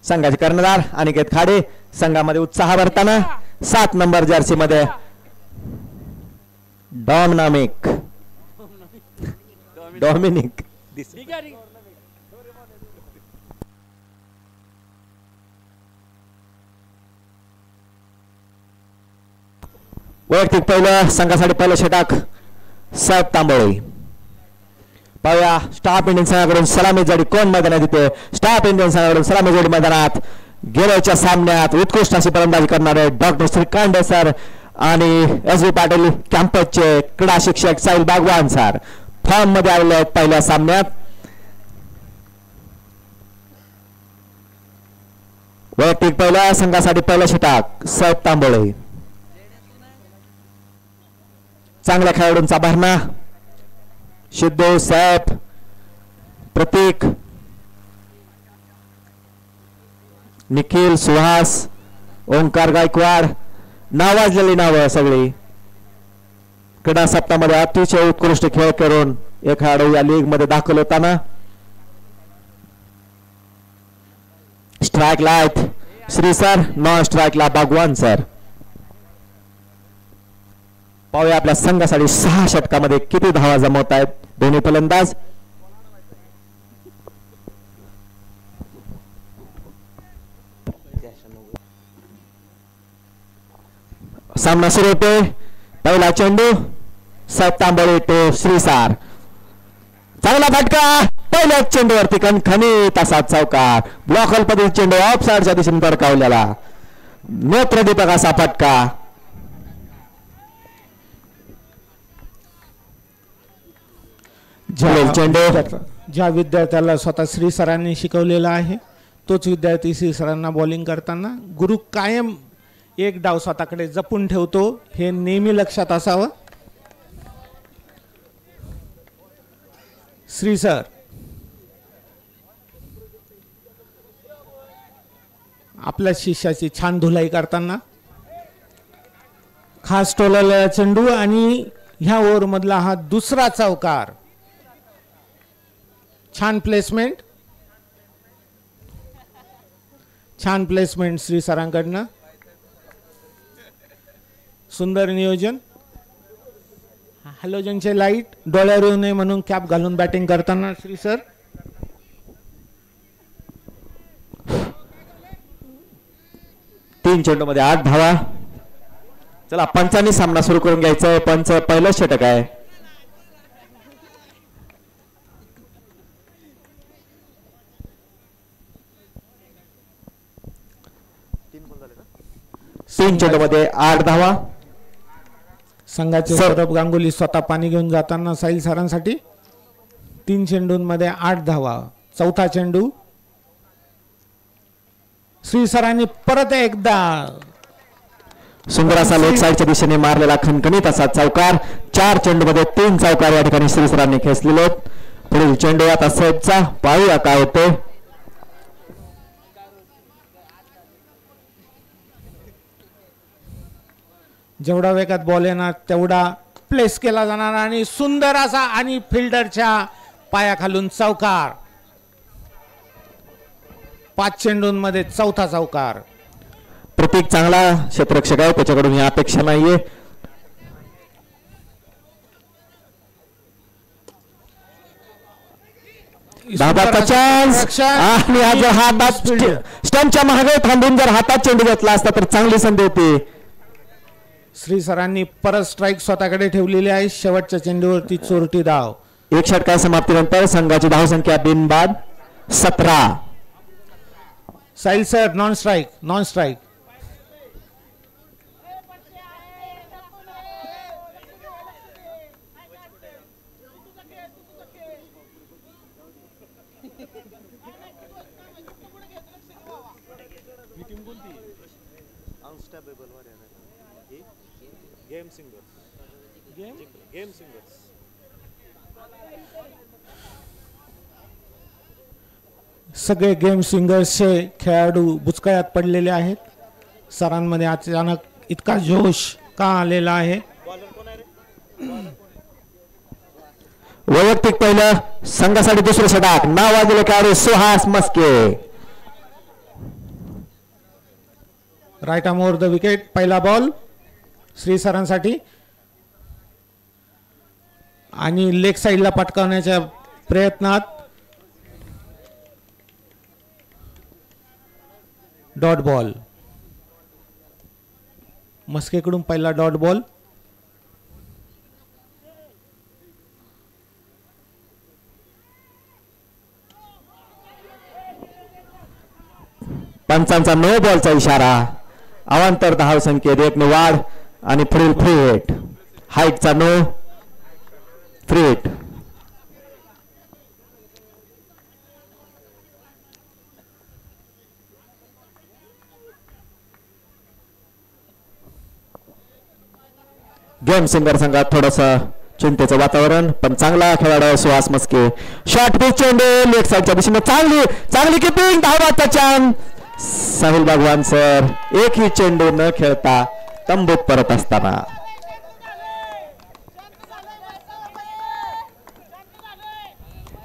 संघाचे कर्णधार अनिकेत खाडे संघामध्ये उत्साह भरताना 7 नंबर जर्सी मध्ये डॉमिनिक वैयक्तिक पहिलं संघासाठी पहिलं षटक साहेब तांबोळी. पाहूया स्टाफ इंडियन संघाकडून सलामी जोडी कोण मैदानात येते. स्टाफ इंडियन संघाकडून सलामी जोडी मैदानात गेल्याच्या सामन्यात उत्कृष्ट अशी फलंदाजी करणारे डॉक्टर श्रीकांत सर आणि एस.बी. पाटील कॅम्पसचे क्रीडा शिक्षक साहिल बागवान सर फॉर्म मध्ये आलेले आहेत. पहिल्या सामन्यात वैयक्तिक पहिल्या संघासाठी पहिलं षटक साहेब तांबोळी. चांगल्या खेळाडूंचा भरणा सिद्धू साहेब प्रतीक निखिल सुहास ओंकार गायकवाड नावाजलेली नावं सगळी क्रीडा सप्ताहामध्ये अतिशय उत्कृष्ट खेळ करून एक खेळाडू या लीग मध्ये दाखल होताना. स्ट्राईक ला श्री सर नॉन स्ट्राईकला भगवान सर. पाहूया आपल्या संघासाठी 6 षटकामध्ये किती धावा जमवत आहेत दोन्ही फलंदाज. सामना सुरू होते. पहिला चेंडू साहेब तांबोळी टू श्रीसार. चांगला फटका पहिल्याच चेंडूवरती खणखणीत असा चौकार. ब्लॉक हॉलपतील चेंडू ऑफ साइडच्या दिशेने फडकावलेला नेत्रदीपक असा फटका. ज्या विद्यार्थ्याला स्वतः श्री सरांनी शिकवलेला आहे तोच विद्यार्थी श्री सरांना बॉलिंग करताना गुरु कायम एक डाव स्वतःकडे जपून ठेवतो हे नेहमी लक्षात असावं. श्री सर आपल्या शिष्याची छान धुलाई करताना खास टोललेला चेंडू आणि ह्या ओव्हर मधला हा दुसरा चौकार. छान प्लेसमेंट श्री सरांकडनं. सुंदर नियोजन. हॅलोजनचे लाईट डोळ्यावर येऊ नये म्हणून कॅप घालून बॅटिंग करताना श्री सर. तीन चेंडूमध्ये 8 धावा. चला पंचांनी सामना सुरू करून घ्यायचा. पंच पहिलं षटक आहे. तीन चेंडूमध्ये 8 धावा. संघाचे सौरभ गांगुली स्वतः पाणी घेऊन जाताना साहिल सरांसाठी 3 चेंडूंमध्ये 8 धावा. चौथा चेंडू श्री सरांनी परत एकदा सुंदर असा लेग साइडच्या दिशेने मारलेला खणखणीत असा चौकार. 4 चेंडूमध्ये 3 चौकार या ठिकाणी श्री सरांनी खेचलेले. पुढील चेंडू आता साहेबचा. पाहूया काय होते. जेवढा वेगात बॉल येणार तेवढा प्लेस केला जाणार आणि सुंदर असा आणि फिल्डरच्या पायाखालून चौकार. 5 चेंडूंमध्ये चौथा चौकार. प्रतीक चांगला क्षेत्ररक्षक आहे त्याच्याकडून ही अपेक्षा नाहीये. दाबाचा चान्स आणि आज हातात स्टंपच्या मागे थांबून जर हातात चेंडू घेतला असता तर चांगली संधी होती. श्री सरांनी परत स्ट्राईक स्वतःकडे ठेवलेली आहे. शेवटच्या चेंडूवरती चोरटी धाव. एक षटका समाप्तीनंतर संघाची धावसंख्या बिनबाद 17. Sahil sir non strike. सगळे गेम सिंगर्सचे खेळाडू बुचकळ्यात पडलेले आहेत. सरांमध्ये अचानक इतका जोश का आलेला आहे. वैयक्तिक पहिलं संघासाठी दुसरं षटक नावाजलेले खेळाडू Suhas Maske. Right arm over the wicket. पहिला बॉल श्री सरांसाठी आणि लेग साईडला पटकावण्याच्या प्रयत्नात डॉट बॉल. मस्केकडून पहिला डॉट बॉल. पंचांचा नो बॉलचा इशारा. अवांतर धाव संख्येत 1 ने वाढ आणि पुढील फ्री हिट. हाईटचा no, free hit. Game changer संघात थोडस चिंतेचं वातावरण, पण चांगला खेळाडू सुहास मस्के. शॉर्ट पिच चेंडू लेग साईडच्या दिशेने. चांगली चांगली किपिंग. धावा टचन. साहिल भगवान सर एकही चेंडू न खेळता तंबूत परत असताना.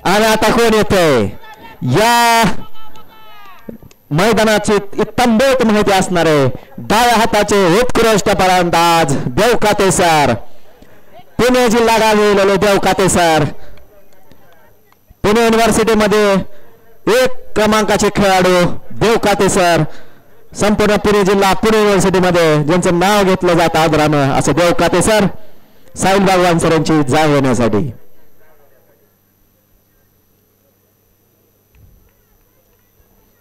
आणि आता कोण येतोय या मैदानाची तंबूत माहिती असणारे डाव्या हाताचे उत्कृष्ट फलंदाज देवकाते सर. पुणे जिल्हा गाजविलेले देवकाते सर. पुणे युनिव्हर्सिटीमध्ये 1 क्रमांकाचे खेळाडू देवकाते सर. संपूर्ण पुणे जिल्हा पुणे युनिव्हर्सिटीमध्ये ज्यांचं नाव घेतलं जातं आदरानं असं देवकाते सर. साहिल भगवान सरांची जाग येण्यासाठी.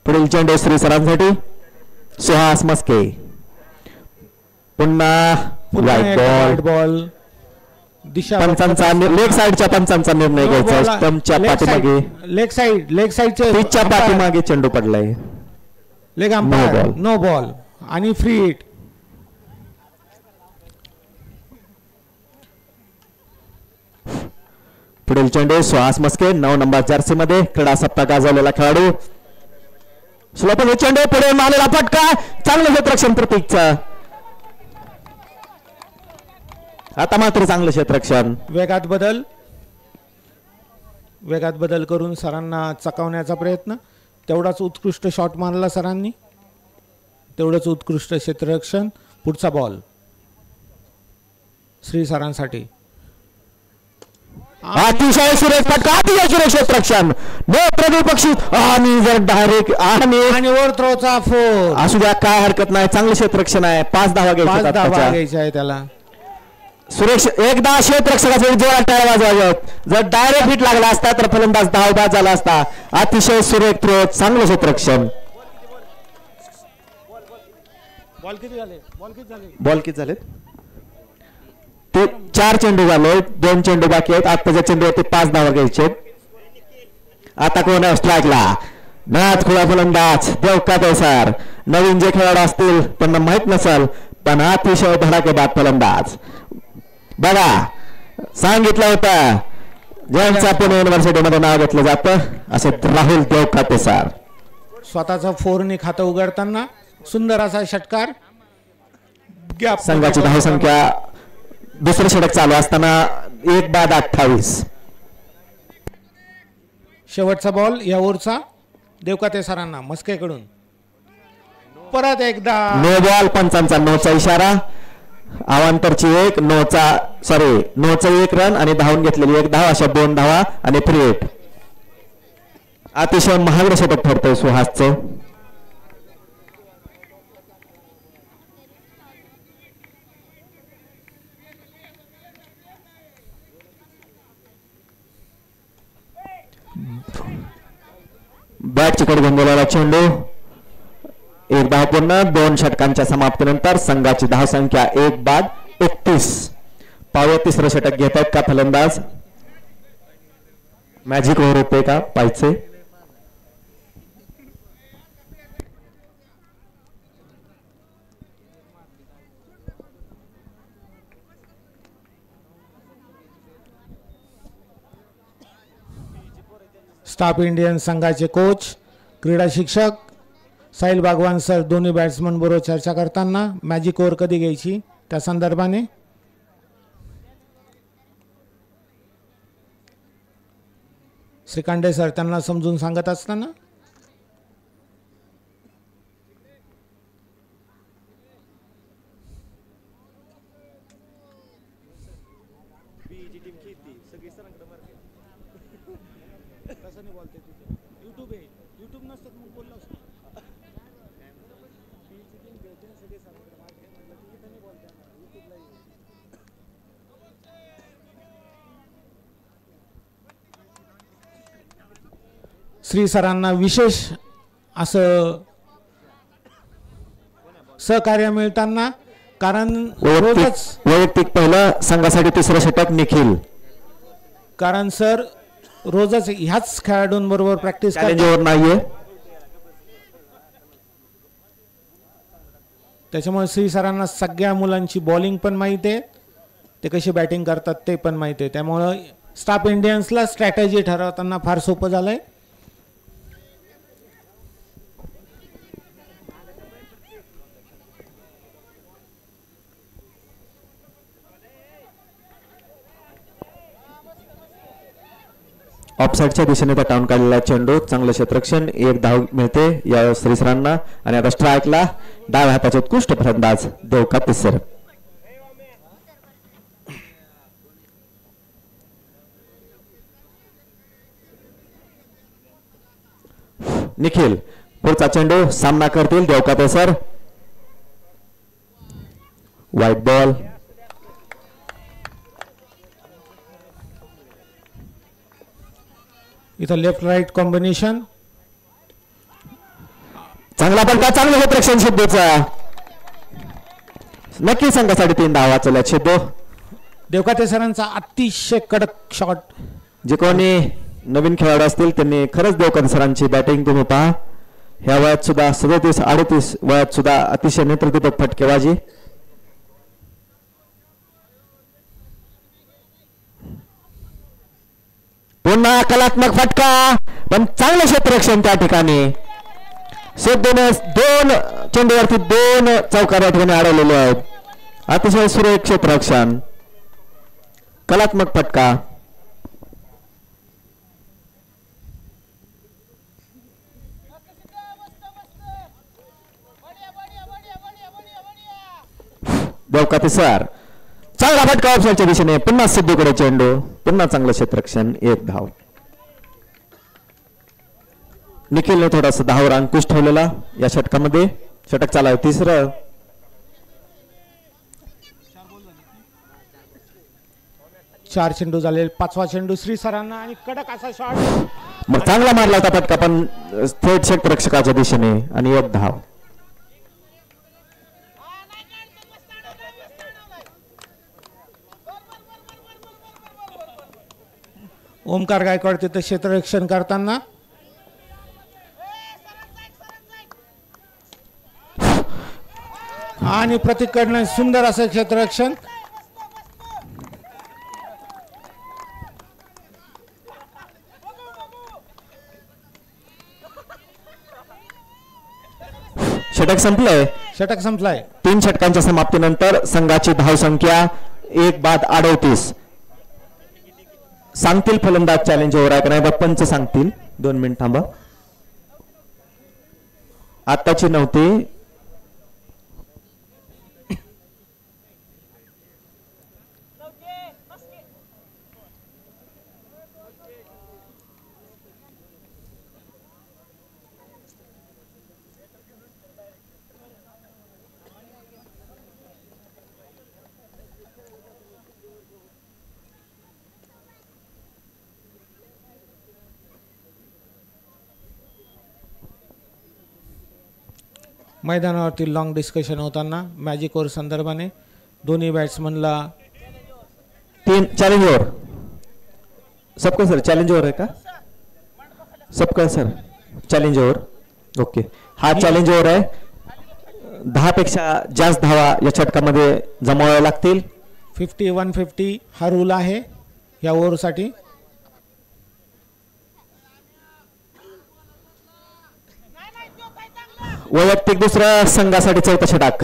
पुढील चेंडू श्री सरांसाठी. सुहास मस्के. पुन्हा व्हाईट बॉल. दिशा पंचांचा लेग साईडच्या पंचांचा निर्णय घ्यायचा. स्टंपच्या पाठीमागे लेग साईडच्या पिचच्या पाठीमागे चेंडू पडलाय. लेग अंपायर नो बॉल आणि फ्री हिट. पुढील चेंडू सुहास मस्के 9 नंबर जर्सी मध्ये क्रीडा सप्ताह गाजवलेला खेळाडू. स्लोपन चेंडू पुढे मारलेला फटका. चांगलं क्षेत्ररक्षण प्रतीकचं. आता मात्र चांगलं क्षेत्ररक्षण. वेगात बदल करून सरांना चकावण्याचा प्रयत्न. तेवढाच उत्कृष्ट शॉट मारला सरांनी. तेवढंच उत्कृष्ट क्षेत्ररक्षण. पुढचा बॉल श्री सरांसाठी. अतिशय सुरेख फटका. अतिशय सुरेख क्षेत्ररक्षण. नेत्रद्विपक्षित आणि जर डायरेक्ट आणि वर थ्रोचा फोर. असू द्या काय हरकत नाही. चांगलं क्षेत्ररक्षण आहे. 5 धावा घ्यायच्या आहे त्याला. सुरेश एकदा क्षेत्ररक्षकाचा जोरात टाळ्या वाजवाव्यात. जर डायरेक्ट हिट लागला असता तर फलंदाज धावबाद झाला असता. अतिशय सुरेख थ्रो. चांगलं क्षेत्ररक्षण. बॉल किती झाले ते 4 चेंडू झाले. 2 चेंडू बाकी आहेत. आत्ताच्या चेंडूवरती 5 धावा घ्यायचे. आता कोण आहे स्ट्राईकला. नाथ खुळा फलंदाज देवकाते सर. नवीन जे खेळाडू असतील त्यांना माहित नसेल पण अतिशय धडाकेबाज फलंदाज. बघा सांगितलं होतं ज्यांचं पुणे युनिव्हर्सिटीमध्ये नाव घेतलं जातं असे राहुल देवकाते सर. स्वतःचा फोरने खातं उघडताना सुंदर असा षटकार. संघाची धावसंख्या दुसरं षटक चालू असताना 1 बाद 28. शेवटचा बॉल या ओव्हरचा देवकाते सरांना मस्केकडून. परत एकदा नो बॉल. पंचांचा नोचा इशारा. अवांतरची 1 नोचा 1 रन आणि धावून घेतलेली 1 धाव. अशा 2 धावा आणि फ्री हिट. अतिशय महागडं षटक ठरतंय सुहासचं. बॅट चिकट गोंधळाला चेंडू. 1 धाव पूर्ण. 2 षटकांच्या समाप्तीनंतर संघाची धावसंख्या 1 बाद 31. पावया तिसरं षटक घेत आहेत का फलंदाज. मॅजिक ओव्हर होते का पाहिजे. स्टाफ इंडियन संघाचे कोच क्रीडा शिक्षक साहिल भगवान सर दोन्ही बॅट्समन बरोबर चर्चा करताना मॅजिक ओव्हर कधी घ्यायची त्या संदर्भाने. श्रीकांडे सर त्यांना समजून सांगत असताना नाही बोलते तिथे यूट्यूब आहे यूट्यूब नसतं मग बोललो असतो श्री सरांना विशेष असं सहकार्य मिळताना कारण वैयक्तिक पहिलं संघासाठी तिसरं षटक निखिल कारण सर रोजच ह्याच खेळाडूंबरोबर प्रॅक्टिस चॅलेंजवर नाहीये त्याच्यामुळे श्री सरांना सगळ्या मुलांची बॉलिंग पण माहिती आहे ते कशी बॅटिंग करतात ते पण माहिती आहे त्यामुळं स्टाफ इंडियन्सला स्ट्रॅटेजी ठरवताना फार सोपं झालंय ऑफसाईडच्या दिशेने पटावून काढलेला चेंडू चांगलं क्षेत्ररक्षण एक धाव मिळते या श्रीसरांना आणि आता स्ट्राईकला डाव्या हाताचे उत्कृष्ट फलंदाज देवका तिसर निखिल पुढचा चेंडू सामना करतील देवका तिसर व्हाईट बॉल इथं लेफ्ट राईट कॉम्बिनेशन चांगला पलटा चांगलं क्षेत्ररक्षण सिद्धूचा नक्की संघासाठी 3 धावा चल्या सिद्धू देवकाते सरांचा अतिशय कडक शॉट जे कोणी नवीन खेळाडू असतील त्यांनी खरंच देवकाते सरांची बॅटिंग तुम्ही पहा ह्या वयात सुद्धा 37-38 वयात सुद्धा अतिशय नेतृत्वपूर्ण फटकेबाजी पुन्हा कलात्मक फटका पण चांगलं क्षेत्ररक्षण त्या ठिकाणी सिद्धूने 2 चेंडूवरती 2 चौकार या ठिकाणी अडवलेले आहेत अतिशय सुरेख क्षेत्ररक्षण कलात्मक फटका देवकाते सर चांगला फटका ऑफसाईडच्या दिशेने पुन्हा सिद्धूकडे चेंडू पुन्हा चांगलं क्षेत्ररक्षण 1 धाव निखिलने थोडासा धावावर अंकुश ठेवलेला या षटकामध्ये षटक चालू तिसरं 4 चेंडू झाले 5वा चेंडू श्री सरांना आणि कडक असा शॉट मग चांगला मारला होता फटका पण थेट क्षेत्ररक्षकाच्या दिशेने आणि 1 धाव ओमकार गायकवाड तिथे क्षेत्ररक्षण करताना आणि प्रतीककडनं सुंदर असं क्षेत्ररक्षण षटक संपलंय षटक संपलाय 3 षटकांच्या समाप्तीनंतर संघाची धाव संख्या 1 बाद 38 सांगतील फलंदाज चॅलेंज ओव्हर आहे का नाही पंच सांगतील 2 मिनिट थांबा आताची नव्हती मैदानावरती लॉंग डिस्कशन होताना मॅजिक ओव्हर संदर्भाने दोन्ही बॅट्समनला 3 चॅलेंज ओव्हर सबका सर चॅलेंज ओव्हर आहे का सबका सर चॅलेंज ओव्हर ओके हा चॅलेंज ओव्हर आहे 10 पेक्षा जास्त धावा या षटकामध्ये जमवाव्या लागतील 50-150 हा रूल आहे या ओव्हरसाठी वैयक्तिक दुसऱ्या संघासाठी 4था षटक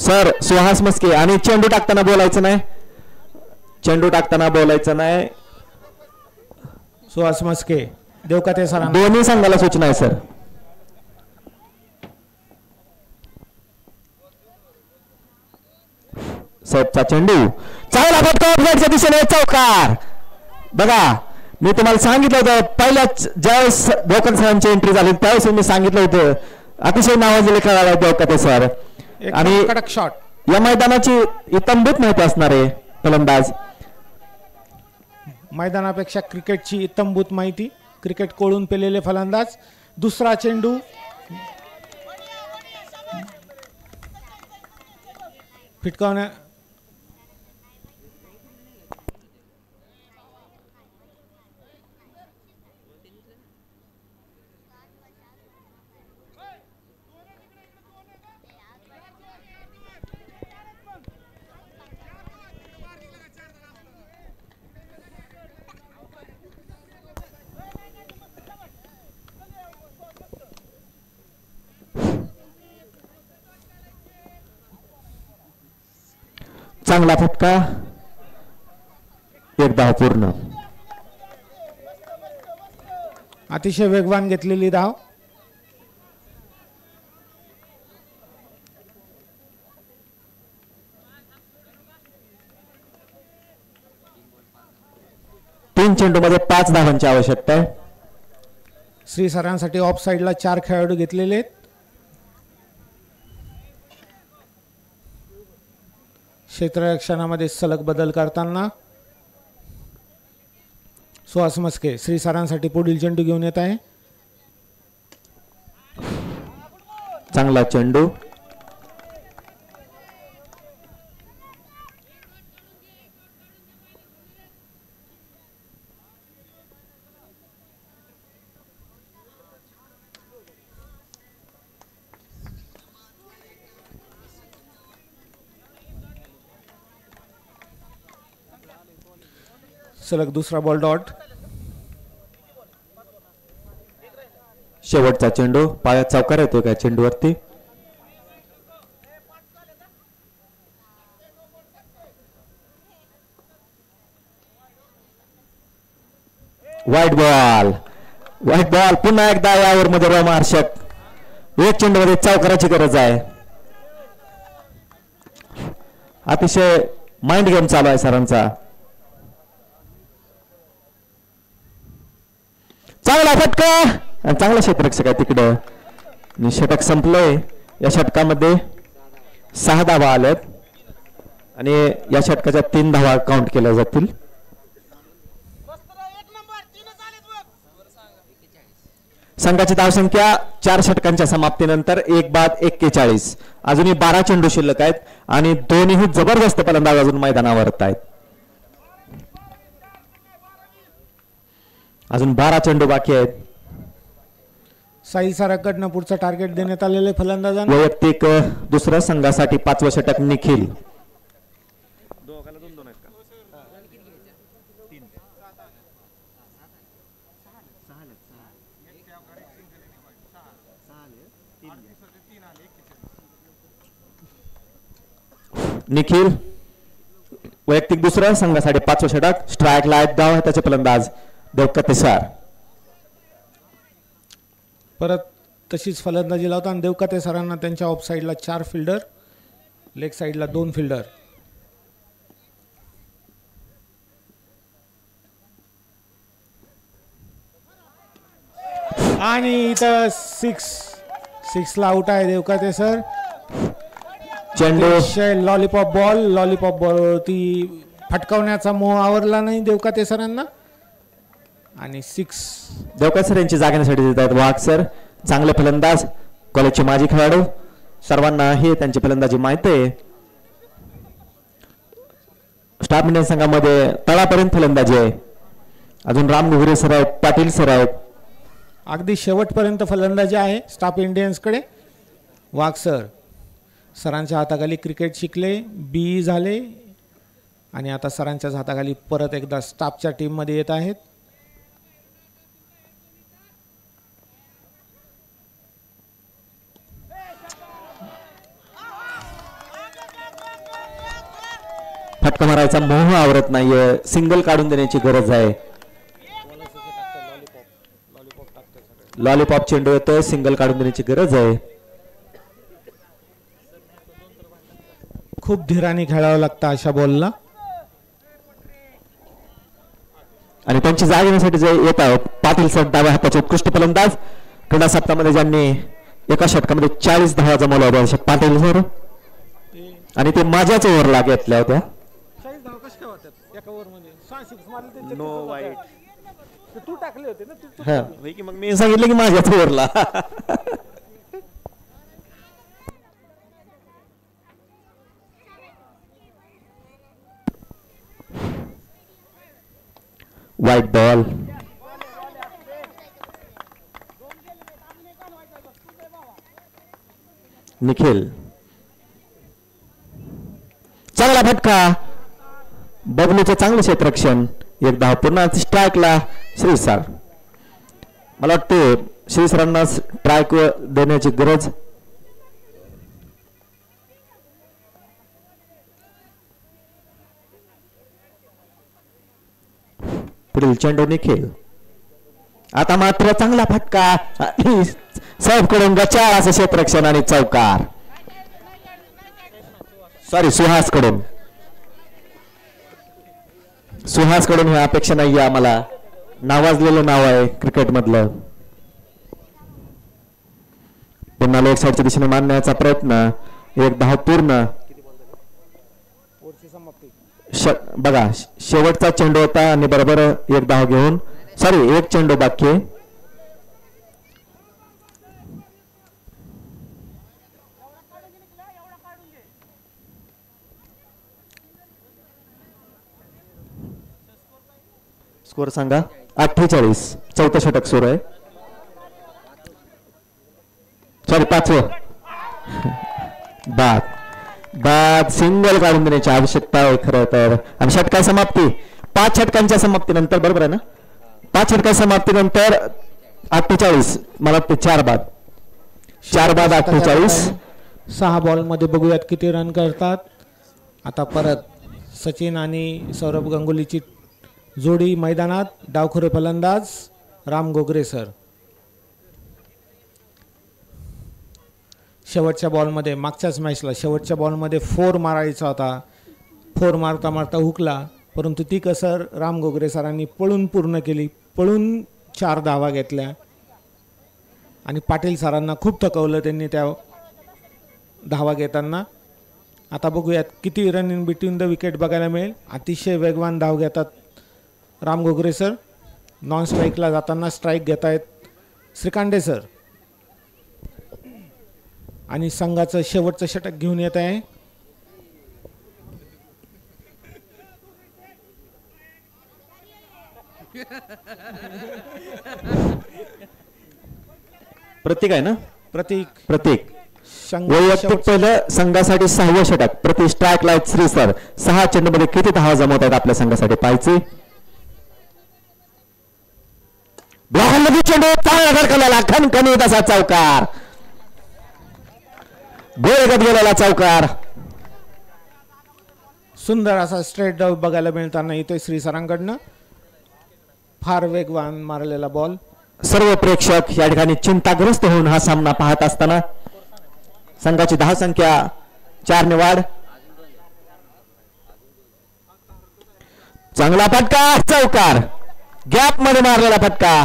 सर सुहास मस्के आणि चेंडू टाकताना बोलायचं नाही सुहास मस्के देवकाते सरांना दोन्ही संघाला सूचना आहे सर साहेबचा चेंडू चांगला फटका ऑफसाईडच्या दिशेने चौकार. बघा मी तुम्हाला सांगितलं होतं पहिल्याच ज्यावेळेस देवकते सरांची एंट्री झाली त्यावेळेस मी सांगितलं होतं अतिशय नावाजलेले खेळाडू देवकते सर. आणि कडक शॉट. या मैदानाची इतंभूत माहिती असणारे फलंदाज. मैदानापेक्षा क्रिकेटची इतंभूत माहिती. क्रिकेट कोळून पेलेले फलंदाज. दुसरा चेंडू फिटकावण्या चांगला फटका. एक धाव पूर्ण. अतिशय वेगवान घेतलेली धाव. तीन चेंडूमध्ये 5 धावांची आवश्यकता आहे. श्री सरांसाठी ऑफ साइडला 4 खेळाडू घेतलेले आहेत. क्षेत्ररक्षणामध्ये सलग बदल करताना सुहास मस्के श्री सरांसाठी पुढील चेंडू घेऊन येत आहे. चांगला चेंडू. सलग दुसरा बॉल डॉट. शेवटचा चेंडू पायात चौकार येतोय का चेंडूवरती. White ball. White ball. पुन्हा एकदा यावर मध्ये रोमहर्षक. एक चेंडूमध्ये चौकाराची गरज आहे. अतिशय माइंड गेम चालू आहे सरांचा. चांगला फटका. चांगला क्षेत्ररक्षक आहे तिकडं. षटक संपलंय. या षटकामध्ये 6 धावा आल्यात आणि या षटकाच्या 3 धावा काउंट केल्या जातील. संघाची धावसंख्या 4 षटकांच्या समाप्तीनंतर 1 बाद 41. अजूनही 12 चेंडू शिल्लक आहेत आणि दोन्ही जबरदस्त फलंदाज अजून मैदानावर आहेत. अजून 12 चेंडू बाकी आहेत. साई सराकडनं पुढचं टार्गेट देण्यात आलेले फलंदाजांना. वैयक्तिक दुसऱ्या संघासाठी 5वं षटक निखिल. निखिल वैयक्तिक दुसऱ्या संघासाठी 5वं षटक. स्ट्राईकला आहेत धाव आहे त्याचे फलंदाज देवकते सर. परत तशीच फलंदाजी लावताना देवकते सरांना त्यांच्या ऑफ साइडला 4 फिल्डर, लेग साइडला 2 फिल्डर. आणि इथं 6 ला आउट आहे देवकते सर. चेंडू लॉलीपॉप बॉलवरती फटकावण्याचा मोह आवरला नाही देवकते सरांना. आणि 6 देवकते सर यांची जागण्यासाठी देतात वाघ सर. चांगले फलंदाज, कॉलेजचे माजी खेळाडू, सर्वांना हे त्यांची फलंदाजी माहिती आहे. स्टाफ इंडियन संघामध्ये तळापर्यंत फलंदाजी आहे. अजून राम घुगरे सर आहेत, पाटील सर आहेत. अगदी शेवटपर्यंत फलंदाजी आहे स्टाफ इंडियन्सकडे. वाघ सर सरांच्या हाताखाली क्रिकेट शिकले, बी झाले आणि आता सरांच्याच हाताखाली परत एकदा स्टाफच्या टीममध्ये येत आहेत. फटका मारायचा मोह आवरत नाहीये. सिंगल काढून देण्याची गरज आहे. लॉलीपॉप चेंडू येतोय, सिंगल काढून देण्याची गरज आहे. खूप धीराने खेळावं लागतं अशा बॉलला. आणि त्यांची जाग येण्यासाठी जे येत आहेत पाटील सर डाव्या हाताचे उत्कृष्ट फलंदाज. क्रीडा सप्ताहामध्ये ज्यांनी एका षटकामध्ये 40 धावा जमवल्या होत्या अशा पाटील सर, आणि ते माझ्याच ओव्हरला घेतल्या होत्या. नो वाईट. तू टाकले होते ना हा की मग मी सांगितलं की माझ्याच ओव्हरला. वाईट बॉल. निखिल चांगला फटका. बबलूचं चांगलं क्षेत्ररक्षण. एक धाव पुन्हा स्ट्राईकला श्रीसर. मला वाटते श्रीसरांना स्ट्राईक देण्याची गरज. पुढील चेंडू निखिल. आता मात्र चांगला फटका. साहेब कडून गचाळ असं क्षेत्ररक्षण आणि चौकार. सॉरी सुहास कडून. सुहास कडून ही अपेक्षा नाही आम्हाला. नावाजलेलं नाव आहे क्रिकेट मधलं. पुन्हा लेग साईडच्या दिशेने मारण्याचा प्रयत्न. एक धाव पूर्ण. बघा शेवटचा चेंडू होता आणि बरोबर एक धाव घेऊन सॉरी एक चेंडू बाकी आहे. स्कोर सांगा. 48. चौथं षटक सुरू आहे. सॉरी 5वं. बाद सिंगल काढून देण्याची आवश्यकता आहे खरं तर. आणि षटका समाप्ती 5 षटकांच्या समाप्तीनंतर बरोबर आहे ना. 5 षटका समाप्तीनंतर 48. मला वाटतं 4 बाद 48. 6 बॉल मध्ये बघूयात किती रन करतात. आता परत सचिन आणि सौरभ गांगुलीची जोडी मैदानात. डावखुरे फलंदाज राम गोगरे सर. शेवटच्या बॉलमध्ये मागच्याच मॅचला शेवटच्या बॉलमध्ये 4 मारायचा होता. 4 मारता मारता हुकला, परंतु ती कसर राम गोगरे सरांनी पळून पूर्ण केली. पळून 4 धावा घेतल्या आणि पाटील सरांना खूप थकवलं त्यांनी त्या धावा घेताना. आता बघूयात किती run in between the wicket बघायला मिळेल. अतिशय वेगवान धाव घेतात राम गोगरे सर. नॉन स्ट्राईकला जाताना स्ट्राईक घेत आहेत श्रीकांडे सर. आणि संघाचं शेवटचं षटक घेऊन येत आहे. प्रतीक आहे ना. प्रतीक वैयक्तिक शेवटचं पहिलं संघासाठी 6वं षटक. प्रति स्ट्राईक ला श्री सर. 6 चेंडू मध्ये किती धावा जमवत आहेत आपल्या संघासाठी पाहायचे. ब्लॉकमध्ये चेंडू चांगला धडकलेला खणखणीत असा चौकार. गोलगत गेलेला चौकार. सुंदर असा स्ट्रेट डाव बघायला मिळताना इथे श्री सरांकडनं. फार वेगवान मारलेला बॉल. सर्व प्रेक्षक या ठिकाणी चिंताग्रस्त होऊन हा सामना पाहत असताना संघाची धावसंख्या 4 ने वाढ. चांगला फटका चौकार. गॅप मध्ये मारलेला फटका.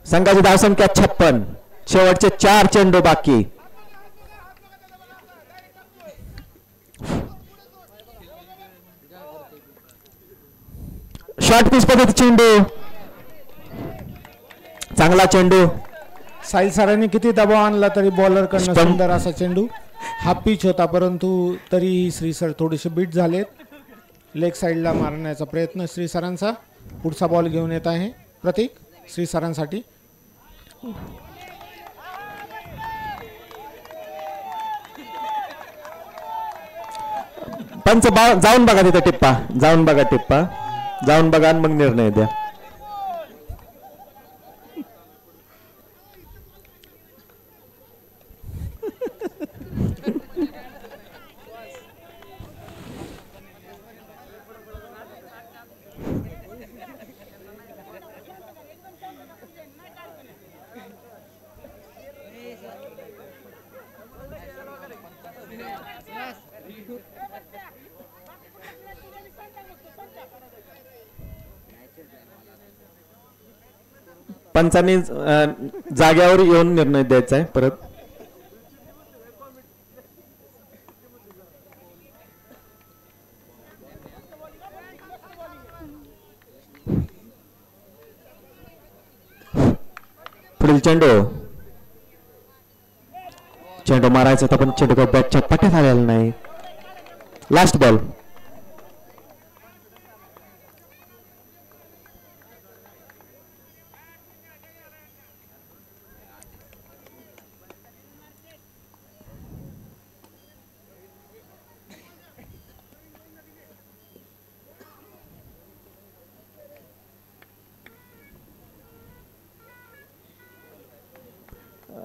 संघाची धावसंख्या 56. शेवटचे 4 चेंडू बाकी. शॉर्ट पिच पद्धती चेंडू. चांगला चेंडू. साहिल सरांनी किती दबाव आणला तरी बॉलर कडनं सुंदर असा चेंडू. हा पिच होता परंतु तरीही श्री सर थोडेसे बीट झालेत. लेग साईडला मारण्याचा प्रयत्न श्री सरांचा. पुढचा बॉल घेऊन येत आहे प्रतीक श्री सरांसाठी. पंच जाऊन बघा तिथे टिप्पा. जाऊन बघा आणि मग निर्णय द्या. पंचांनी जाग्यावर येऊन निर्णय द्यायचा आहे परत. पुढील चेंडू मारायचा होता पण चेंडू बॅटच्या पट्ट्यात आलेला नाही. Last ball.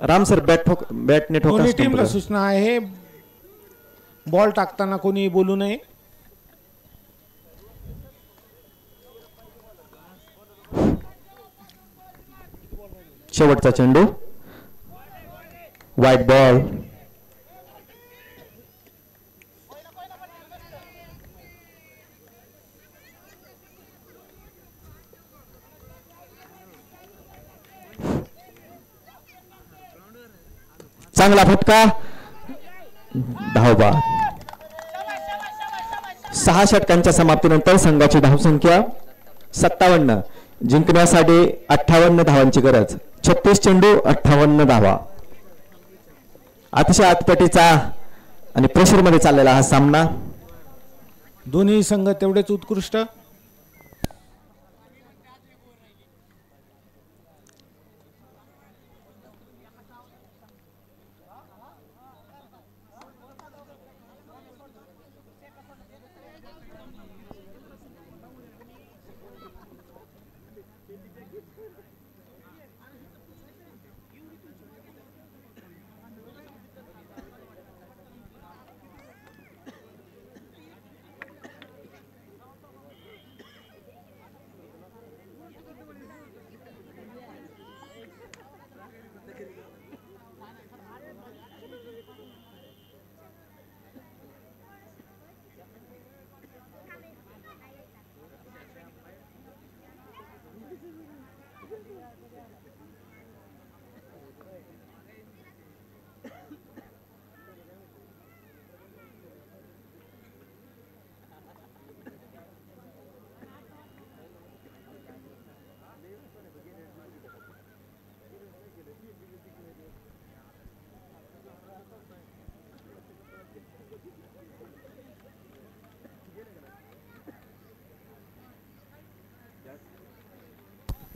राम सर बॅटने दोन्ही टीमला ठोका. सूचना आहे बॉल टाकताना कोणी बोलू नये. शेवटचा चेंडू वाईट बॉल. चांगला फटका. धावबाद. 6 षटकांच्या समाप्तीनंतर संघाची धावसंख्या 57. जिंकण्यासाठी 58 धावांची गरज. 36 चेंडू 58 धावा. अतिशय आतपटीचा आणि प्रेशर मध्ये चाललेला हा सामना. दोन्ही संघ तेवढेच उत्कृष्ट.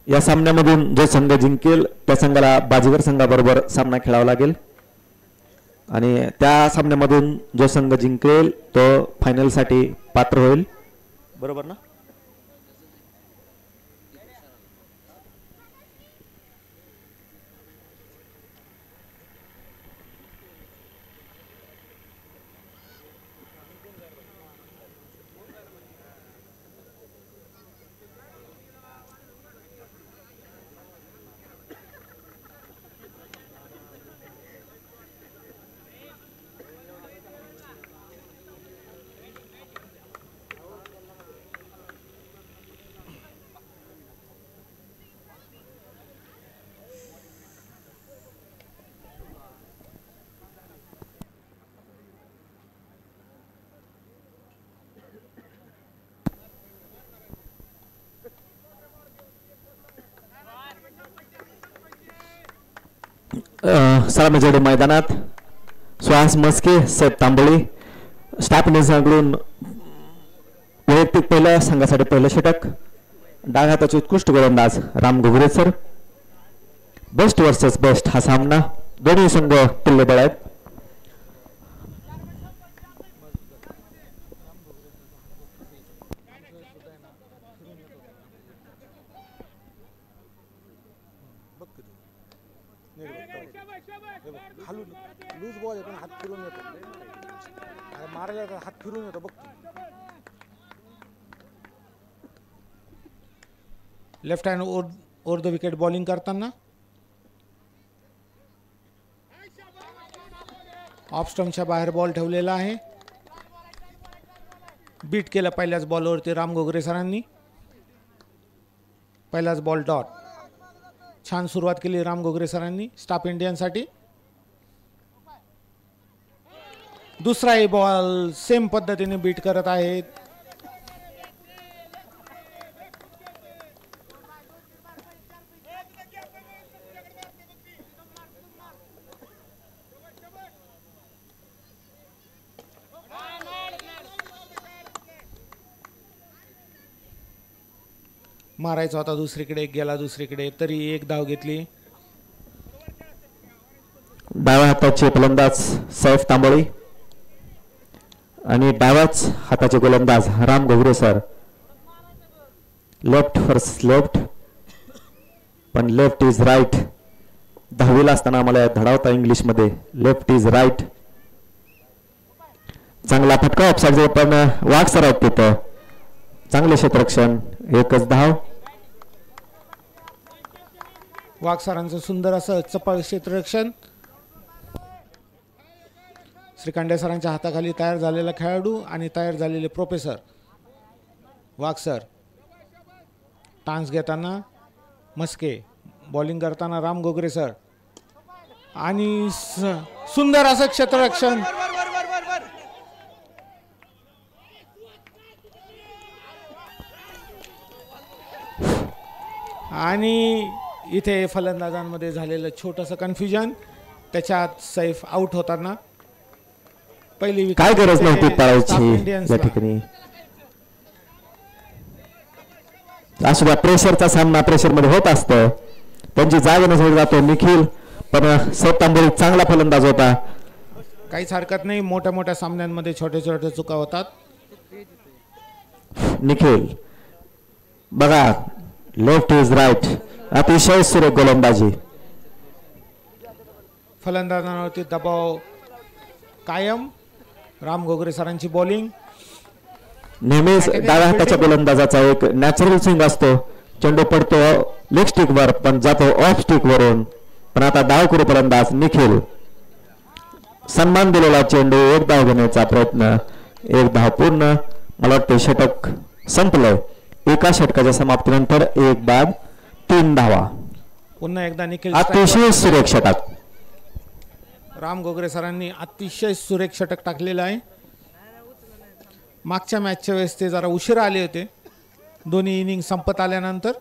या सामन्यामधून जो संघ जिंकेल त्या संघाला बाजीगर संघाबरोबर सामना खेळावा लागेल आणि त्या सामन्यामधून जो संघ जिंकेल तो फायनल साठी पात्र होईल. बरोबर ना. सलामीजोडी मैदानात सुहास मस्के, सैफ तांबोळी. स्टाफ इंडियन्सकडून वैयक्तिक पहिलं संघासाठी पहिलं षटक. डाव्या हाताचे उत्कृष्ट गोलंदाज Ram Ghugare sir. Best versus best हा सामना. दोन्ही संघ तुल्यबळ आहेत. लूज बॉल आहे पण हात फिरून येतो. अरे मारायला हात फिरून येतो बघ. Left hand over the wicket bowling करताना ऑफ स्टंपच्या बाहेर बॉल ठेवलेला आहे. बीट केलं पहिल्याच बॉलवरती राम घोगरे सरांनी. पहिलाच बॉल डॉट. छान सुरुवात केली राम घोगरे सरांनी स्टाफ इंडियनसाठी. दुसराही बॉल सेम पद्धतीने बीट करत आहेत. मारायचा होता दुसरीकडे, गेला दुसरीकडे, तरी एक धाव घेतली. डाव्या हाताचे फलंदाज सैफ तांबोळी आणि डाव्याच हाताचे गोलंदाज Ram Ghogre sir. Left first left, पण लेफ्ट इज राईट. 10वीला असताना आम्हाला धडा होता इंग्लिशमध्ये, लेफ्ट इज राईट. चांगला फटका ऑफसाईड, पण वाघ सर आहेत तिथं. चांगले क्षेत्ररक्षण, एकच धाव. वाघ सरांचं सुंदर असं चपळ क्षेत्ररक्षण. श्रीकांडे सरांच्या हाताखाली तयार झालेला खेळाडू आणि तयार झालेले प्रोफेसर वाघ सर. टान्स घेताना मस्के, बॉलिंग करताना राम घोगरे सर आणि सुंदर असं क्षेत्ररक्षण. आणि इथे फलंदाजांमध्ये झालेलं छोटंसं कन्फ्युजन, त्याच्यात सैफ आउट होताना पहिली काय गरज नव्हती पळायची या ठिकाणी. असू द्या, प्रेशरचा सामना प्रेशर मध्ये होत असतं. त्यांची जागा नसेल जातो निखिल, पण सैफ तांबोळी चांगला फलंदाज होता. काहीच हरकत नाही, मोठ्या मोठ्या सामन्यांमध्ये छोटे छोटे चुका होतात. निखिल बघा, लेफ्ट इज राईट, अतिशय सुरेख गोलंदाजी. फलंदाजांवरती दबाव कायम. राम घोगरे सरांची बॉलिंग. नेहमीच डाव्या हाताच्या गोलंदाजाचा एक नॅचरल स्विंग असतो. चेंडू पडतो लेग स्टिक वर, पण जातो ऑफ स्टिक वरून. पण आता डावखुरी फलंदाज निखिल, सन्मान दिलेला चेंडू, एक धाव घेण्याचा प्रयत्न, एक धाव पूर्ण. मला वाटतं षटक संपलंय. एका षटकाच्या समाप्तीनंतर 1 बाद 3 धावा. पुन्हा एकदा निखिल, अतिशय सुरेख षटक. राम घोगरे सरांनी अतिशय सुरेख षटक टाकलेलं आहे. मागच्या मॅचच्या वेळेस ते जरा उशिरा आले होते, दोन्ही इनिंग संपत आल्यानंतर.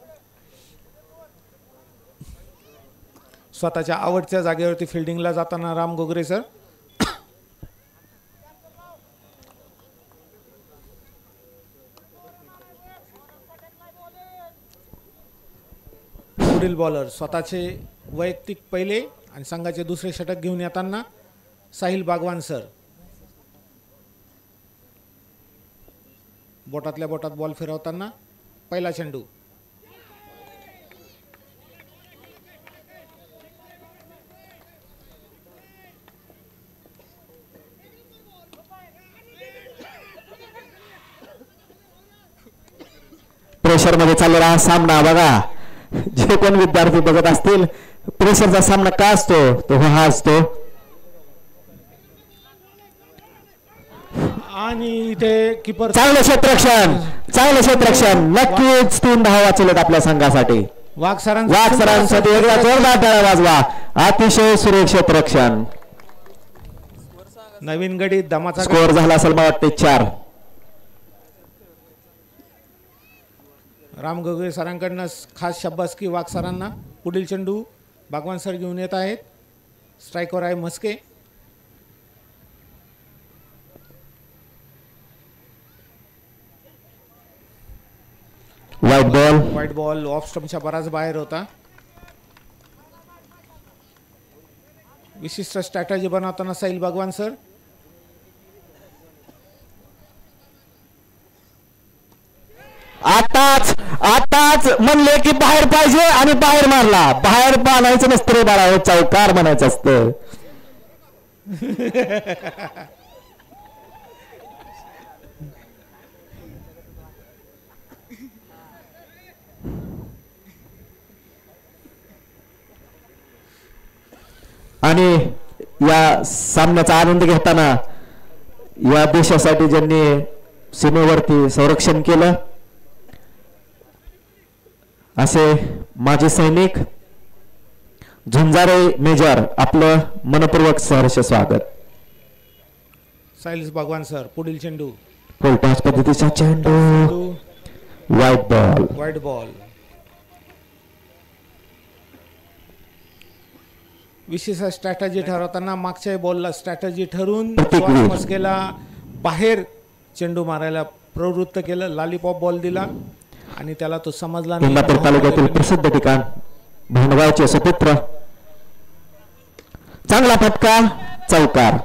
स्वतःच्या आवडत्या जागेवरती फिल्डिंगला जाताना राम घोगरे सर. पुढील बॉलर स्वतःचे वैयक्तिक पहिले आणि संघाचे दुसरे षटक घेऊन येताना साहिल बागवान सर. बोटातल्या बोटात बॉल फिरवताना पहिला चेंडू. प्रेशर मध्ये चाललेला हा सामना बघा, जे कोण विद्यार्थी बघत असतील, प्रेशरचा सामना का असतो तो हा असतो. आणि इथे किपर, चांगलं क्षेत्ररक्षण, चांगलं क्षेत्ररक्षण. नक्कीच 3 धावा वाचवलेत आपल्या संघासाठी. वाघ सरांसाठी एकदा जोरदार टाळ्या वाजवा. अतिशय सुरेख क्षेत्ररक्षण. नवीन गडी दमाचा स्कोअर झाला असेल मला वाटते 4. राम घोगरे सरांकडनं खास शाबासकी वाघ सरांना. पुढील चेंडू बागवान सर घेऊन येत आहेत. स्ट्राईकवर आहे मस्के. व्हाईट बॉल ऑफ स्टंपच्या बराच बाहेर होता. विशिष्ट स्ट्रॅटेजी बनवताना साहिल बागवान सर. आताच म्हणले की बाहेर पाहिजे आणि बाहेर मारला. बाहेर बांधायचं नसतं रे बाळा, चौकार म्हणायचं असतं. आणि या सामन्याचा आनंद घेताना या देशासाठी ज्यांनी सीमेवरती संरक्षण केलं, असे माजी सैनिक झुंजारे मेजर आपलं मनपूर्वक सहर्ष स्वागत. सायलीस भगवान सर पुढील चेंडू. फुलटॉस पद्धतीचा चेंडू व्हाईट बॉल. वाईट बॉल. विशेष स्ट्रॅटजी ठरवताना मागच्या बॉलला स्ट्रॅटजी ठरवून प्रतिक्रिया. मस्केला बाहेर चेंडू मारायला प्रवृत्त केलं. लॉलीपॉप बॉल दिला आणि त्याला तो समजला नाही. इंदापूर तालुक्यातील प्रसिद्ध ठिकाण भांडवाचे सुपुत्र. चांगला फटका चौकार.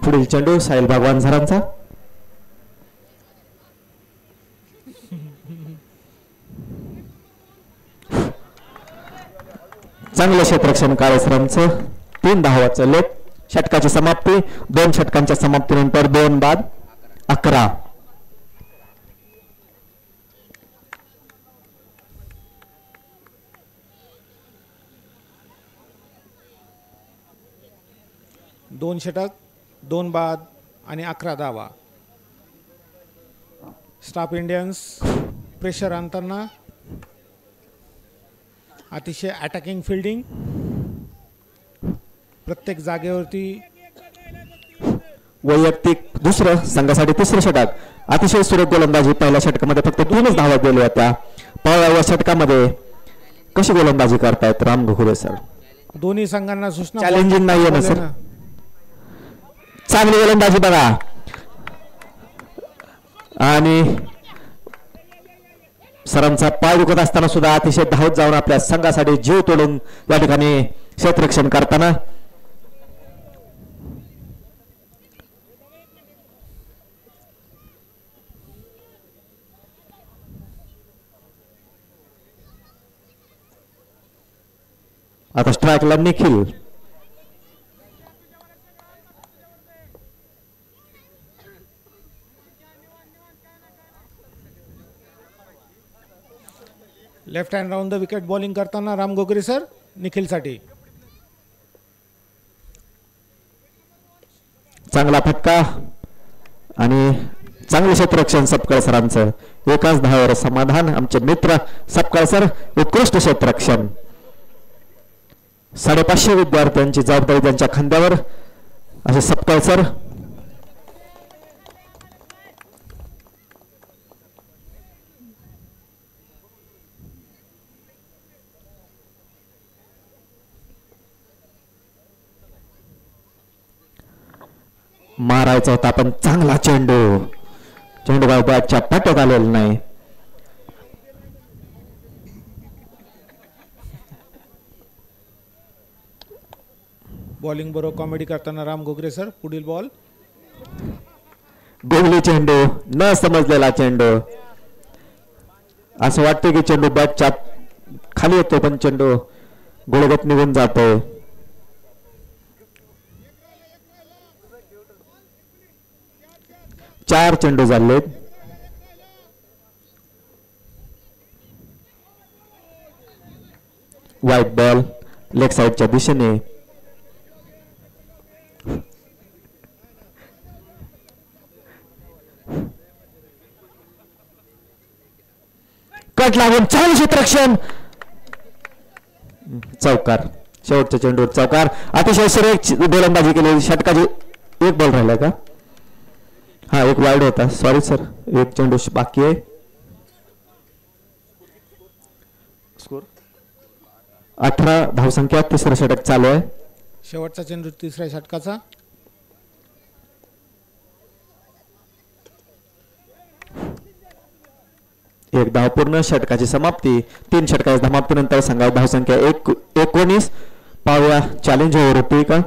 पुढील चेंडू साहिल भगवान सरांचा. चांगलं क्षेत्ररक्षण काळे सरांचं. 3 धावाचं लेट. षटकाची समाप्ती. 2 षटकांच्या समाप्तीनंतर 2 बाद 11. दोन षटक 2 बाद आणि 11 धावा. स्टाफ इंडियन्स प्रेशर आणताना अतिशय अटॅकिंग फिल्डिंग. प्रत्येक जागेवरती वैयक्तिक दुसरं संघासाठी तिसरं षटक. अतिशय सुरेख गोलंदाजी. पहिल्या षटकामध्ये फक्त 2च धावा दिल्या होत्या. पहिल्या षटकामध्ये कशी गोलंदाजी करतायत राम गोखले सर. दोन्ही संघांना सूचना. चॅलेंजिंग नाहीये ना सर. चांगली गोलंदाजी बघा. आणि सरांचा पाय दुखत असताना सुद्धा अतिशय धावत जाऊन आपल्या संघासाठी जीव तोडून या ठिकाणी क्षेत्ररक्षण करताना आता स्ट्राईकला Nikhil. Left hand round the wicket bowling करताना राम गोगरे सर निखिलसाठी. चांगला फटका आणि चांगले क्षेत्ररक्षण सपकाळ सरांचं. एकाच धावावर समाधान. आमचे मित्र सपकाळ सर उत्कृष्ट क्षेत्ररक्षण. 550 विद्यार्थ्यांची जबाबदारी त्यांच्या खांद्यावर असे सपकाळ सर. मारायचा होता पण चांगला चेंडू. चेंडू बॅटच्या पट्ट्यात आलेला नाही. बॉलिंग बरोबर कॉमेडी करताना राम गोगरे सर पुढील बॉल. गोगली चेंडू. न समजलेला चेंडू. असं वाटतं की चेंडू बॅटच्या खाली येतो पण चेंडू गोळगत निघून जातो. चार चेंडू झाले. व्हाईट बॉल लेग साइडच्या दिशेने. कट लागून चांगलं क्षेत्ररक्षण. चौकार. शेवटच्या चेंडूवर चौकार. अतिशय सुरेख गोलंदाजी केली. षटकाची 1 बॉल राहिला का. हा 1 वाईड होता. Sorry sir. 1 चेंडू बाकी आहे. स्कोर 18 धावसंख्या. तिसरं षटक चालू आहे. शेवटचा चेंडू तिसऱ्या षटकाचा. एक धाव पूर्ण. षटकाची समाप्ती. 3 षटकाच्या समाप्तीनंतर संघाची धावसंख्या 19. पाहूया चॅलेंज ओव्हर होती का.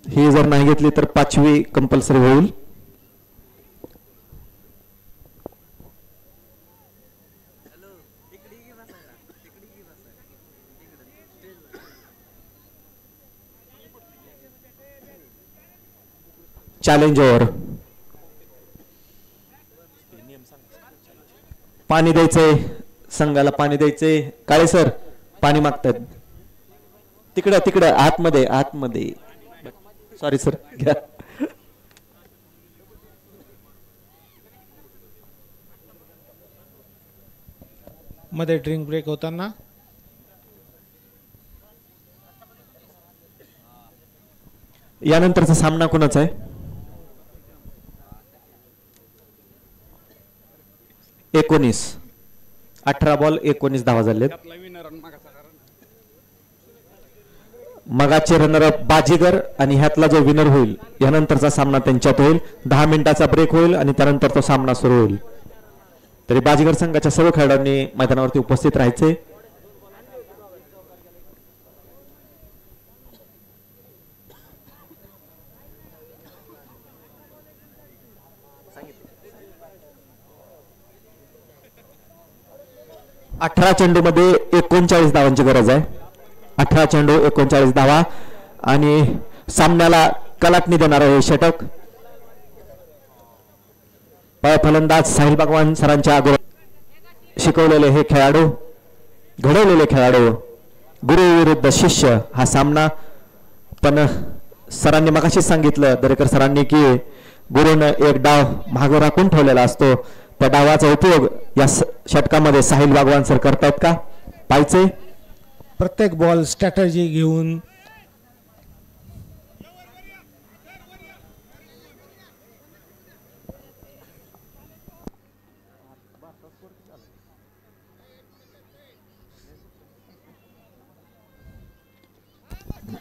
ही जर नाही घेतली तर 5वी कंपल्सरी होईल. Challenge over. पाणी द्यायचंय संघाला. पाणी द्यायचंय. काळे सर पाणी मागतात. तिकडं तिकडं आतमध्ये. सॉरी सर घ्या. मध्ये ड्रिंक ब्रेक होताना यानंतरचा सामना कोणाचा आहे? 18 बॉल 19 धावा झालेत. मगाचे रनरअप बाजीगर आणि ह्यातला जो विनर होईल यानंतरचा सामना त्यांच्यात होईल. 10 मिनिटाचा ब्रेक होईल आणि त्यानंतर तो सामना सुरू होईल. तरी बाजीगर संघाच्या सर्व खेळाडूंनी मैदानावरती उपस्थित राहायचे. अठरा चेंडूमध्ये 39 धावांची गरज आहे. 18 चेंडू 39 धावा आणि सामन्याला कलाटणी देणारं हे षटक. फलंदाज साहिल भगवान सरांच्या अगोदर शिकवलेले हे खेळाडू, घडवलेले खेळाडू, गुरु विरुद्ध शिष्य हा सामना. पण सरांनी मगाशीच सांगितलं दरेकर सरांनी की गुरुनं एक डाव मागे राखून ठेवलेला असतो. त्या डावाचा उपयोग या षटकामध्ये साहिल भगवान सर करतायत का पाहिजे. प्रत्येक बॉल स्ट्रॅटजी घेऊन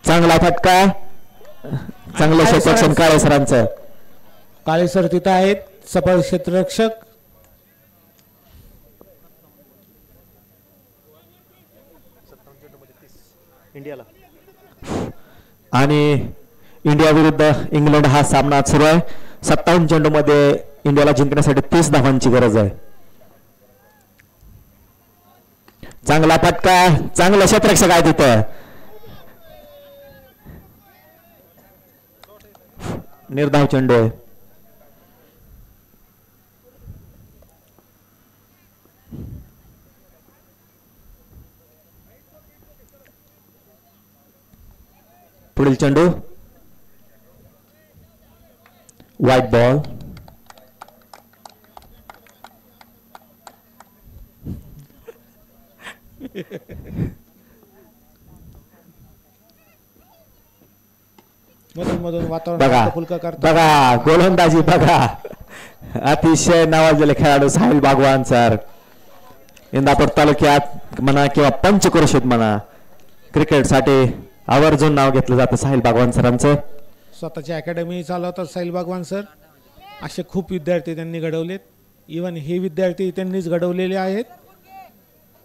चांगला फटका, चांगलं क्षेत्ररक्षण काळे सरांचं. काळे सर तिथं आहेत, सफल क्षेत्ररक्षक. इंडियाला आणि इंडिया विरुद्ध इंग्लंड हा सामना सुरू आहे. 57 चेंडूमध्ये इंडियाला जिंकण्यासाठी 30 धावांची गरज आहे. चांगला फटका, चांगलं क्षेत्ररक्षक आहे तिथं. निर्धाव चेंडू आहे. पुढील चेंडू व्हाईट बॉल. मधून मधून वातावरण बघा गोलंदाजी बघा. अतिशय नावाजलेले खेळाडू साहिल भगवान सर. इंदापूर तालुक्यात म्हणा किंवा पंचक्रोशीत म्हणा क्रिकेटसाठी आवर्जून नाव घेतलं जातं साहिल भगवान सरांचं. स्वतःची अकॅडमी चालवतात साहिल भगवान सर. असे खूप विद्यार्थी त्यांनी घडवलेत. इवन हे विद्यार्थी त्यांनीच घडवलेले आहेत.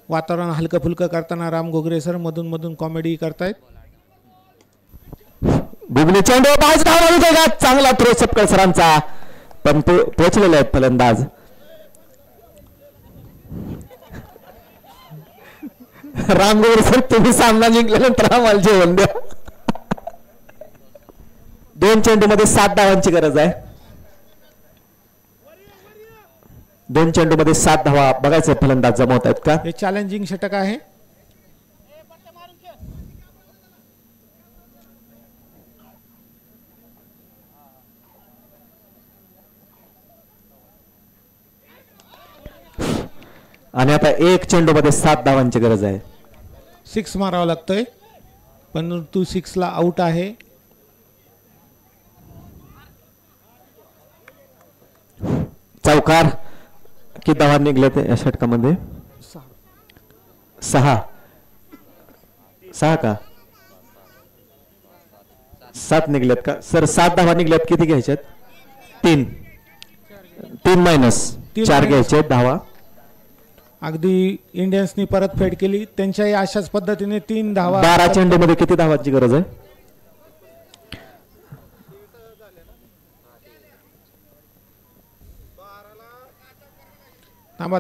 वातावरण हलकं फुलकं करताना राम घोगरे सर मधून मधून कॉमेडी करतायत. गुगली चेंडू चांगला थ्रो सपकल सरांचा, पण पोहोचलेले आहेत फलंदाज. राम घोगरे सर तुम्ही सामना जिंकल्यानंतर आम्हाला जेवण द्या. 2 चेंडूमध्ये 7 धावांची गरज आहे. 2 चेंडूमध्ये 7 धावा बघायचं फलंदाज जमवत आहेत का. हे चॅलेंजिंग षटक आहे. आणि आता 1 चेंडूमध्ये 7 धावांची गरज आहे. 6 मारावा लागतोय, पण तू 6 ला आउट आहे. चौकार किती धावा निघले ते या षटकामध्ये? 6 का 7 निघलेत का सर? 7 धावा निघल्यात. किती घ्यायच्यात? 3 मायनस 4 घ्यायचे धावा. अगदी इंडियन्सनी परतफेड केली. त्यांच्याही अशाच पद्धतीने 3 धावा. 12 चेंडूमध्ये किती धावांची गरज आहे? थांबा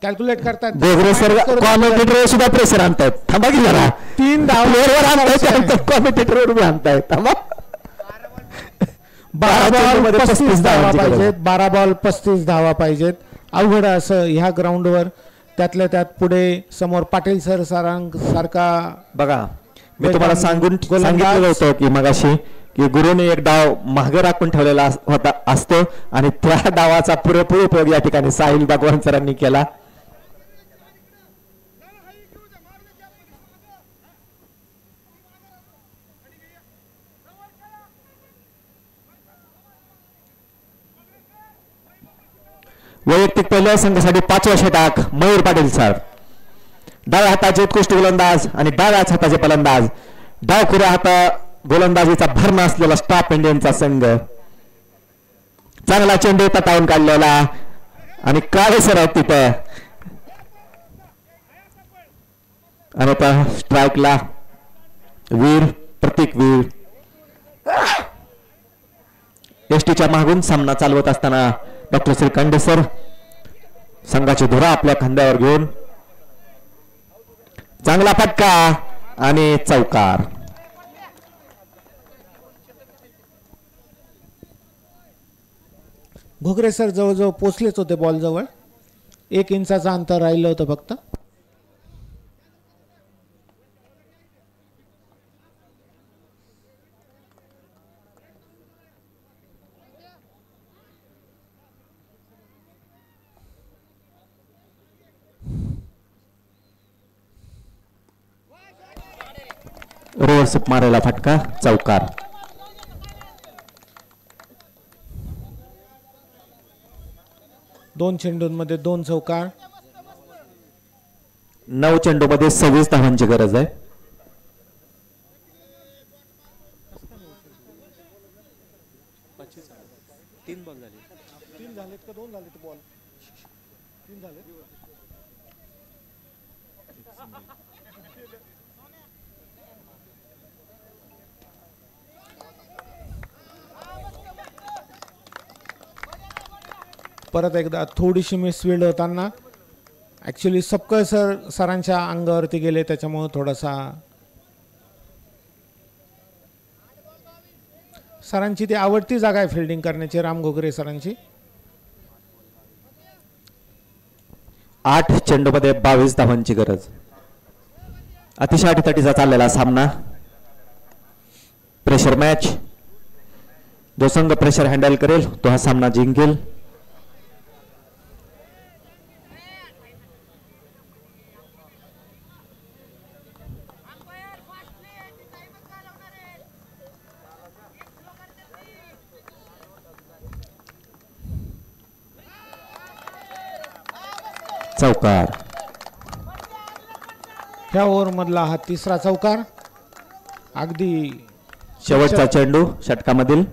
कॅल्क्युलेट करतात. घोगरे सर कॉमेंटेटर सुद्धा प्रेशर आणतायत. थांबा की जरा. 3 धावांवर आणतायत. कॉमेंटेटर उभे आणतायत. थांबा. 12 बॉल 35 धावा पाहिजेत. 12 बॉल 35 धावा पाहिजेत. अवघड असं ह्या ग्राउंडवर. त्यातल्या त्यात पुढे समोर पाटील सर सारखा बघा. मी तुम्हाला सांगितलं होतं की मगाशी की गुरुने एक डाव मागे राखून ठेवलेला होता असतो आणि त्या डावाचा पुरेपूर उपयोग या ठिकाणी साहिल भगवान सरांनी केला. वैयक्तिक पहिल्या संघासाठी 5वा षटक मयूर पाटील सर. डाव्या हाताचे उत्कृष्ट गोलंदाज आणि डाव्याच हाताचे फलंदाज. डावखुऱ्या हाता गोलंदाजीचा भरणा असलेला स्टाफ इंडियनचा संघ. चांगला चेंडू तटावून काढलेला आणि काळे सर आहेत तिथं. आणि आता स्ट्राईकला वीर प्रतीक वीर. एसटीच्या मागून सामना चालवत असताना डॉक्टर श्रीखंडे सर संघाची धुरा आपल्या खांद्यावर घेऊन चांगला फटका आणि चौकार. घोगरे सर जवळजवळ पोचलेच होते बॉल जवळ. 1 इंचाचं अंतर राहिलं होतं फक्त. रिव्हर्स मारायला फटका चौकार. दोन चेंडूंमध्ये 2 चौकार. 9 चेंडूमध्ये 26 धावांची गरज आहे. परत एकदा थोडीशी मिसफील्ड होताना ॲक्च्युली सपकाळ सरांच्या अंगावरती गेले, त्याच्यामुळे थोडासा सरांची ती आवडती जागा आहे फिल्डिंग करण्याची, राम घोगरे सरांची. 8 चेंडूमध्ये 22 धावांची गरज. अतिशय अटीतटीचा चाललेला सामना. Pressure match. जो संघ प्रेशर हँडल करेल तो हा सामना जिंकेल. चौकार. ह्या ओव्हर मधला हा 3रा चौकार. अगदी शेवटचा चेंडू षटकामधील.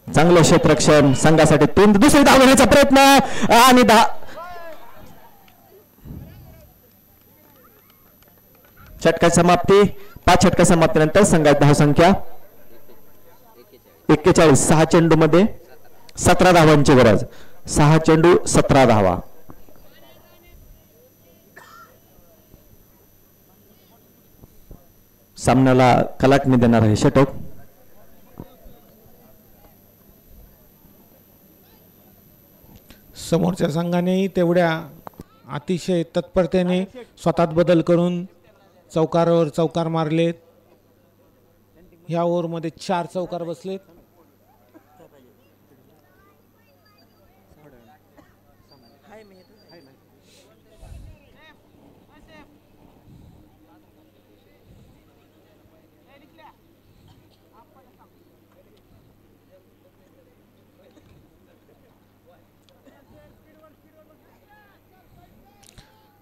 चांगलं क्षेत्ररक्षण संघासाठी. 3 दुसरी धाव घेण्याचा प्रयत्न आणि षटका समाप्ती. 5 षटका समाप्तीनंतर संघात धावसंख्या 41. 6 चेंडू मध्ये 17 धावांची गरज. 6 चेंडू 17 धावा. सामन्याला कलाटणी देणार आहे षटक. समोरच्या संघानेही तेवढ्या अतिशय तत्परतेने स्वतःत बदल करून चौकारावर चौकार मारलेत. ह्या ओव्हरमध्ये 4 चौकार बसलेत.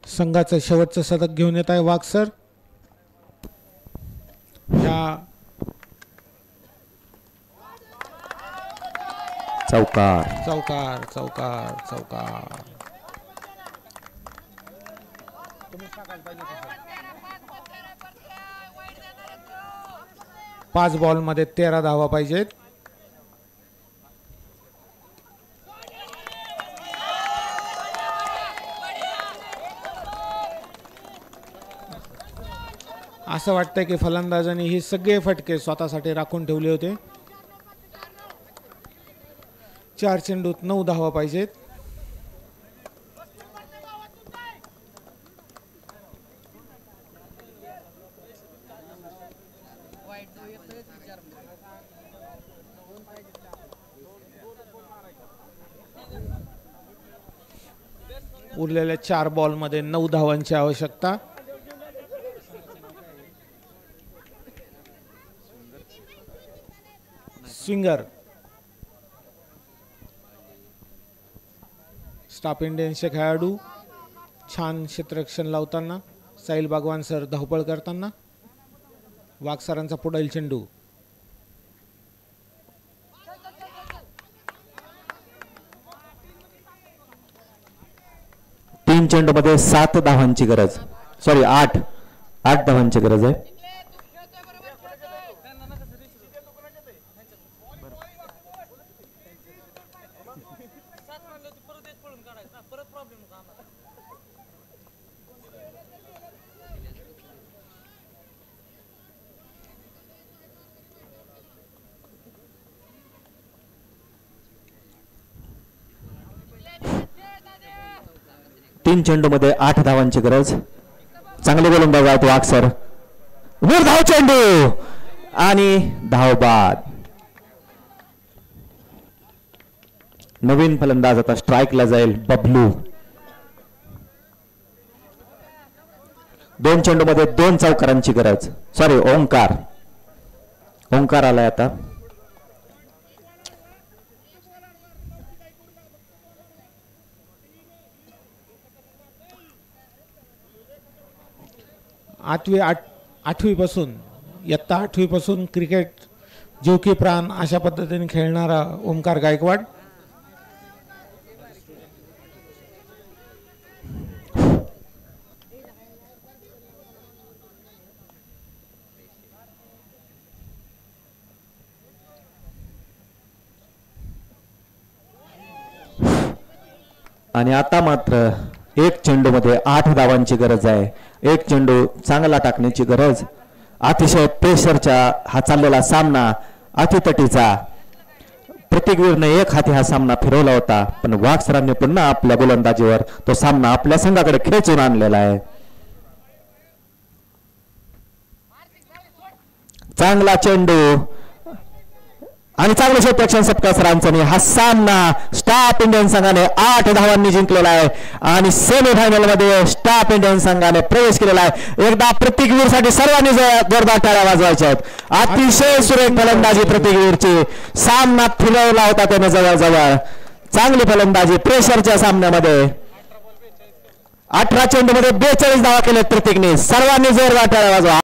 संघाचं शेवटचं शतक घेऊन येत आहे वाघ सर. या चौकार. चौकार चौकार चौकार. 5 बॉलमध्ये 13 धावा पाहिजेत. असं वाटतंय की फलंदाजांनी हे सगळे फटके स्वतःसाठी राखून ठेवले होते. 4 चेंडूत 9 धावा पाहिजेत. उरलेल्या 4 बॉलमध्ये 9 धावांची आवश्यकता. स्विंगर स्टाफ इंडियन्सचे खेळाडू छान क्षेत्ररक्षण लावताना. साहिल बागवान सर धावपळ करताना. वाघ सरांचा पुढील चेंडू. तीन चेंडूमध्ये 7 धावांची गरज, सॉरी 8 धावांची गरज आहे. तीन चेंडूमध्ये 8 धावांची गरज. चांगले गोलंदाज आहेत वाघ सर. धाव चेंडू आणि धाव बाद. नवीन फलंदाज आता स्ट्राईकला जाईल बबलू. 2 चेंडूमध्ये 2 चौकारांची गरज, सॉरी ओंकार आलाय आता. आठवी पासून इयत्ता 8वी पासून क्रिकेट जीव की प्राण अशा पद्धतीने खेळणारा ओंकार गायकवाड. आणि आता मात्र 1 चेंडूमध्ये 8 धावांची गरज आहे. 1 चेंडू चांगला टाकण्याची गरज. अतिशय प्रेशरचा हा चाललेला सामना अतितटीचा. प्रतीकवीरने 1 हाती हा सामना फिरवला होता, पण वाघ सरांनी पुन्हा आपल्या गोलंदाजीवर तो सामना आपल्या संघाकडे खेचून आणलेला आहे. चांगला चेंडू आणि चांगलं क्षेत्ररक्षण सत्कार सरांचं. हा सामना स्टाफ इंडियन संघाने 8 धावांनी जिंकलेला आहे आणि सेमीफायनल मध्ये स्टाफ इंडियन संघाने प्रवेश केलेला आहे. एकदा प्रतीकवीर साठी सर्वांनी जोरदार टाळ्या वाजवायच्या आहेत. अतिशय सुरेख फलंदाजी प्रतीकवीरची. सामना फिरवला होता त्याने जवळजवळ. चांगली फलंदाजी प्रेशरच्या सामन्यामध्ये. 18 चेंडूमध्ये 42 धावा केल्यात प्रतीकने. सर्वांनी जोरदार टाळ्या वाजवा.